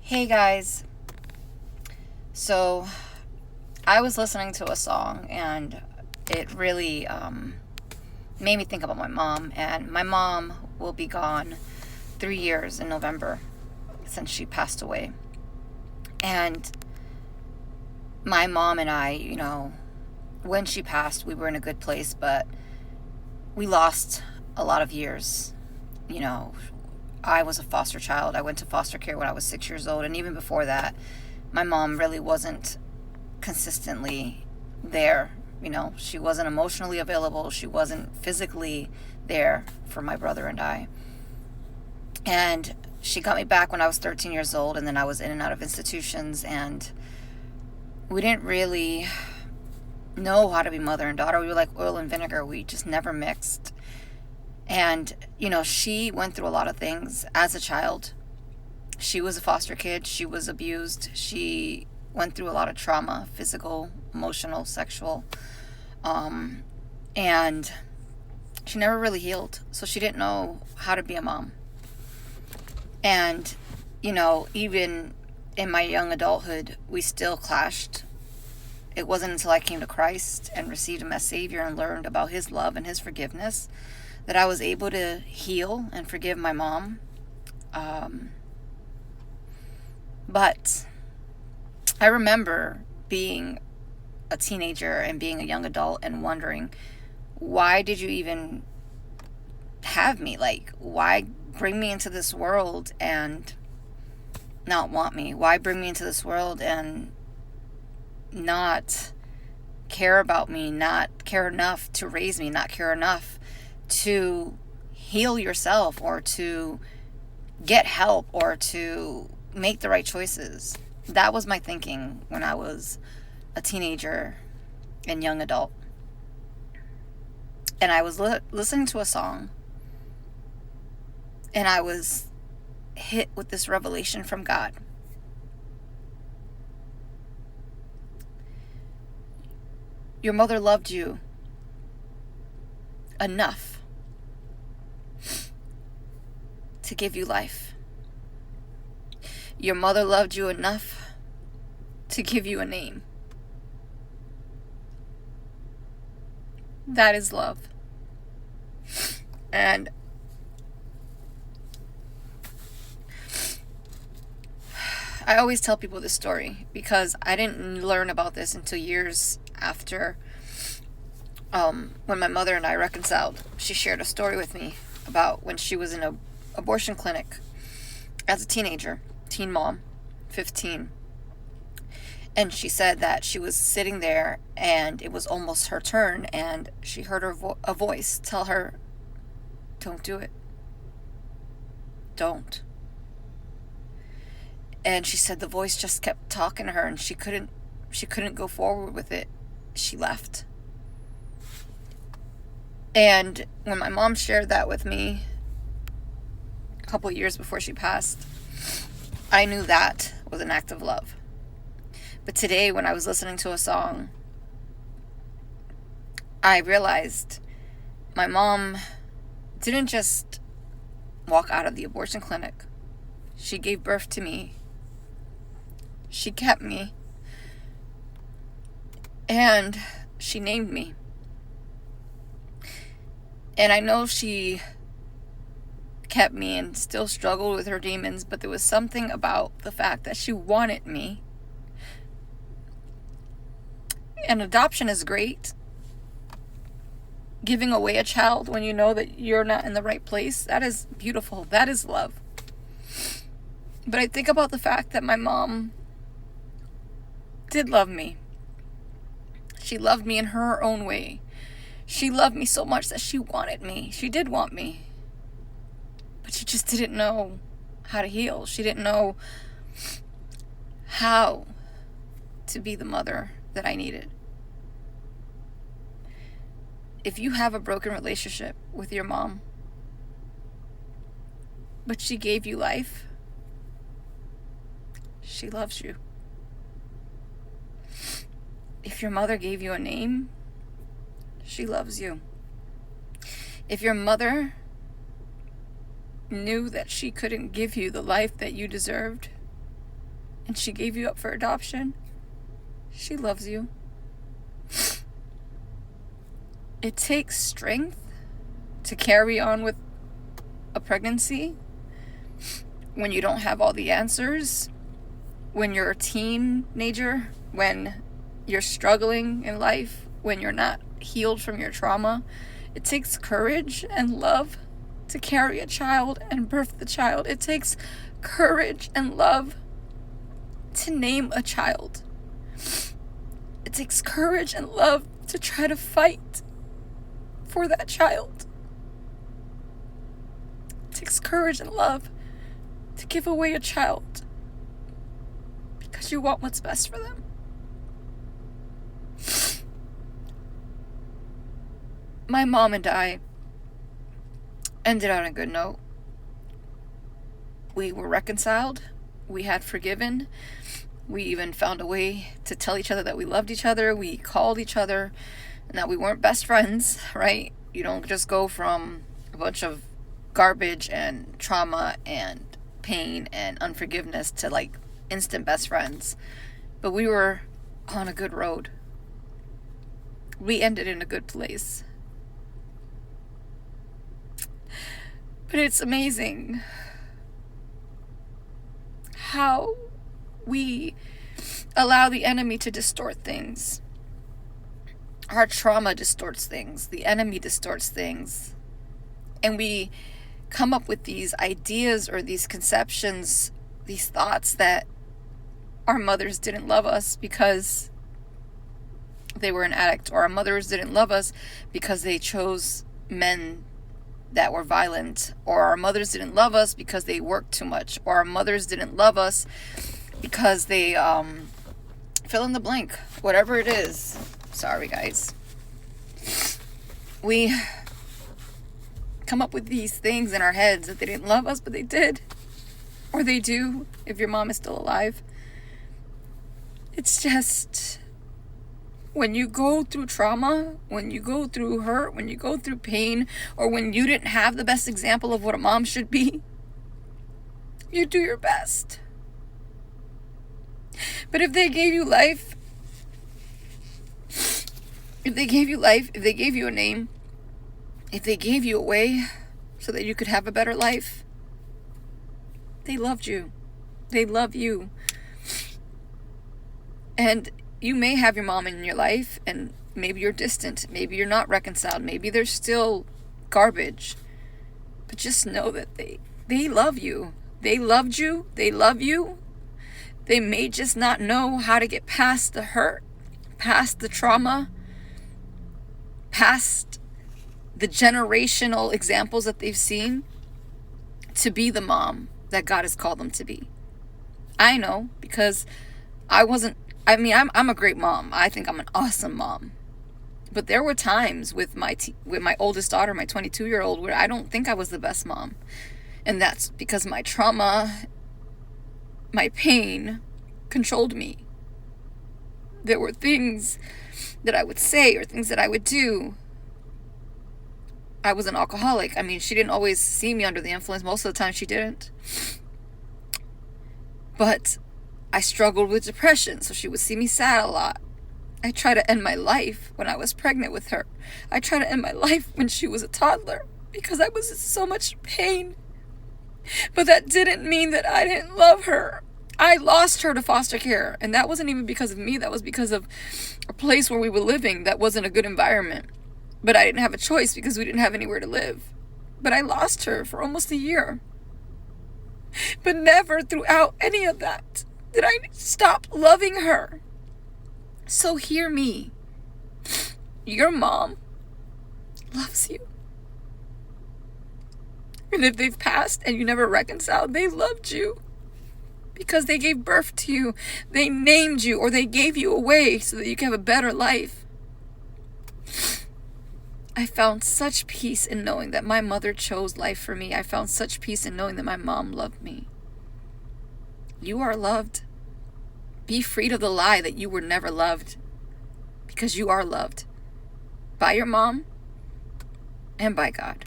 Hey guys. So I was listening to a song and it really made me think about my mom. And my mom will be gone 3 years in November since she passed away. And my mom and I, when she passed, we were in a good place, but we lost a lot of years. You know, I was a foster child. I went to foster care when I was 6 years old. And even before that, my mom really wasn't consistently there. She wasn't emotionally available. She wasn't physically there for my brother and I. And she got me back when I was 13 years old, and then I was in and out of institutions, and we didn't really know how to be mother and daughter. We were like oil and vinegar. We just never mixed. And, she went through a lot of things as a child. She was a foster kid. She was abused. She went through a lot of trauma, physical, emotional, sexual. And she never really healed. So she didn't know how to be a mom. And, even in my young adulthood, we still clashed. It wasn't until I came to Christ and received him as Savior and learned about his love and his forgiveness that I was able to heal and forgive my mom. But I remember being a teenager and being a young adult and wondering, why did you even have me? Like, why bring me into this world and not want me? Why bring me into this world and not care about me, not care enough to raise me, not care enough to heal yourself or to get help or to make the right choices? That was my thinking when I was a teenager and young adult. And I was listening to a song, and I was hit with this revelation from God. Your mother loved you enough to give you life. Your mother loved you enough to give you a name. That is love. And I always tell people this story because I didn't learn about this until years after when my mother and I reconciled. She shared a story with me about when she was in an abortion clinic as a teenager, teen mom, 15. And she said that she was sitting there and it was almost her turn, and she heard a voice tell her, don't do it. Don't. And she said the voice just kept talking to her, and she couldn't go forward with it. She left. And when my mom shared that with me a couple of years before she passed, I knew that was an act of love. But today, when I was listening to a song, I realized my mom didn't just walk out of the abortion clinic. She gave birth to me. She kept me. And she named me. And I know she kept me and still struggled with her demons, but there was something about the fact that she wanted me. And adoption is great. Giving away a child when you know that you're not in the right place, that is beautiful. That is love. But I think about the fact that my mom did love me. She loved me in her own way. She loved me so much that she wanted me. She did want me. But she just didn't know how to heal. She didn't know how to be the mother that I needed. If you have a broken relationship with your mom, but she gave you life, she loves you. If your mother gave you a name, she loves you. If your mother knew that she couldn't give you the life that you deserved, and she gave you up for adoption, she loves you. It takes strength to carry on with a pregnancy when you don't have all the answers, when you're a teenager, when you're struggling in life, when you're not healed from your trauma. It takes courage and love to carry a child and birth the child. It takes courage and love to name a child. It takes courage and love to try to fight for that child. It takes courage and love to give away a child because you want what's best for them. My mom and I ended on a good note. We were reconciled. We had forgiven. We even found a way to tell each other that we loved each other. We called each other and that we weren't best friends, right? You don't just go from a bunch of garbage and trauma and pain and unforgiveness to like instant best friends. But we were on a good road. We ended in a good place. But it's amazing how we allow the enemy to distort things. Our trauma distorts things. The enemy distorts things. And we come up with these ideas or these conceptions, these thoughts that our mothers didn't love us because they were an addict, or our mothers didn't love us because they chose men that were violent, or our mothers didn't love us because they worked too much, or our mothers didn't love us because they fill in the blank, whatever it is. Sorry guys. We come up with these things in our heads that they didn't love us, but they did, or they do if your mom is still alive. It's just, when you go through trauma, when you go through hurt, when you go through pain, or when you didn't have the best example of what a mom should be, you do your best. But if they gave you life, if they gave you a name, if they gave you a way so that you could have a better life, they loved you. They love you. And you may have your mom in your life, and maybe you're distant, maybe you're not reconciled, maybe there's still garbage. But just know that they love you. They loved you. They love you. They may just not know how to get past the hurt, past the trauma, past the generational examples that they've seen, to be the mom that God has called them to be. I know, because I'm a great mom. I think I'm an awesome mom. But there were times with my oldest daughter, my 22-year-old, where I don't think I was the best mom. And that's because my trauma, my pain controlled me. There were things that I would say or things that I would do. I was an alcoholic. I mean, she didn't always see me under the influence. Most of the time she didn't. But I struggled with depression, so she would see me sad a lot. I tried to end my life when I was pregnant with her. I tried to end my life when she was a toddler because I was in so much pain. But that didn't mean that I didn't love her. I lost her to foster care, and that wasn't even because of me. That was because of a place where we were living that wasn't a good environment. But I didn't have a choice because we didn't have anywhere to live. But I lost her for almost a year. But never throughout any of that did I stop loving her. So hear me. Your mom loves you. And if they've passed and you never reconciled, they loved you. Because they gave birth to you. They named you, or they gave you away so that you can have a better life. I found such peace in knowing that my mother chose life for me. I found such peace in knowing that my mom loved me. You are loved. Be freed of the lie that you were never loved. Because you are loved. By your mom and by God.